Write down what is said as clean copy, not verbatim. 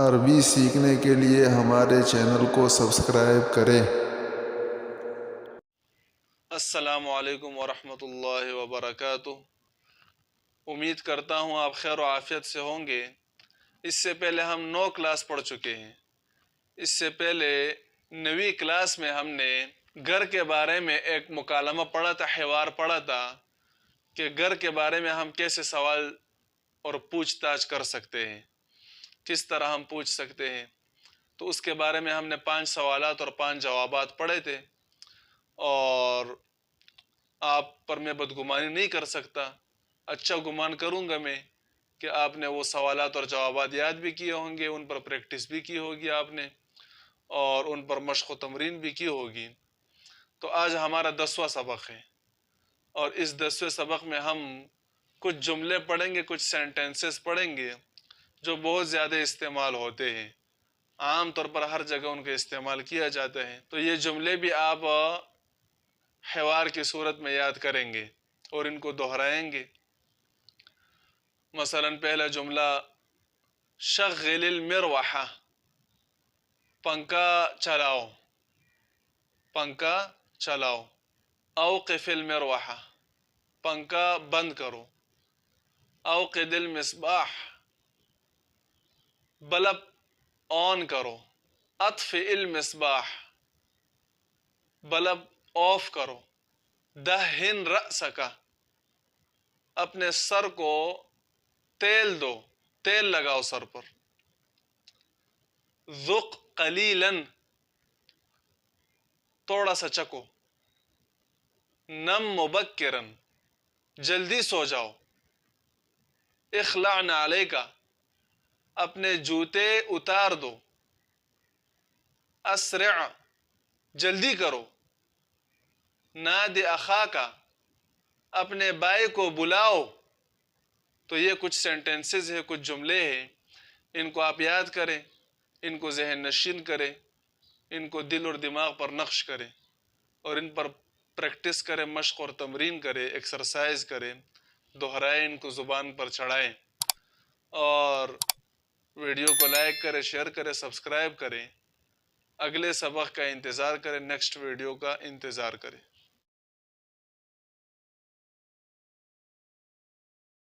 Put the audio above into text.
عربی سیکھنے کے لیے ہمارے چینل کو سبسکرائب کریں۔ السلام علیکم ورحمۃ اللہ وبرکاتہ۔ امید کرتا ہوں آپ خیر و عافیت سے ہوں گے۔ اس سے پہلے ہم 9 کلاس پڑھ چکے ہیں۔ اس سے پہلے 9ویں کلاس میں ہم نے گھر کے بارے میں ایک مکالمہ پڑھا تھا، حوار پڑھا تھا کہ گھر کے بارے میں ہم کیسے سوال اور پوچھ تاچھ کر سکتے ہیں، کس طرح ہم پوچھ سکتے ہیں۔ تو اس کے بارے میں ہم نے 5 سوالات اور 5 جوابات پڑھے تھے، اور آپ پر میں بدگمانی نہیں کر سکتا، اچھا گمان کروں گا میں کہ آپ نے وہ سوالات اور جوابات یاد بھی کیے ہوں گے، ان پر پریکٹس بھی کی ہوگی آپ نے، اور ان پر مشق و تمرین بھی کی ہوگی۔ تو آج ہمارا 10واں سبق ہے، اور اس 10ویں سبق میں ہم کچھ جملے پڑھیں گے، کچھ سینٹنسز پڑھیں گے جو بہت زیادہ استعمال ہوتے ہیں، عام طور پر ہر جگہ ان کا استعمال کیا جاتا ہے۔ تو یہ جملے بھی آپ حوار کی صورت میں یاد کریں گے اور ان کو دہرائیں گے۔ مثلا پہلا جملہ، شغل المروحہ، پنکھا چلاؤ، پنکھا چلاؤ۔ اوقف المروحہ، پنکھا بند کرو۔ اوقد المصباح، بلب آن کرو۔ اطفئ المصباح، بلب آف کرو۔ دہن رأسک، اپنے سر کو تیل دو، تیل لگاؤ سر پر۔ ذق قلیلا، تھوڑا سا چکو۔ نم مبکرا، جلدی سو جاؤ۔ اخلع نعلیک، اپنے جوتے اتار دو۔ اسرع، جلدی کرو۔ نادی اخاک، اپنے بھائی کو بلاؤ۔ تو یہ کچھ سینٹنسز ہیں، کچھ جملے ہیں، ان کو آپ یاد کریں، ان کو ذہن نشین کریں، ان کو دل اور دماغ پر نقش کریں، اور ان پر پریکٹس کریں، مشق اور تمرین کریں، ایکسرسائز کریں، دہرائیں، ان کو زبان پر چڑھائیں، اور ویڈیو کو لائک کریں، شیئر کریں، سبسکرائب کریں۔ اگلے سبق کا انتظار کریں، نیکسٹ ویڈیو کا انتظار کریں۔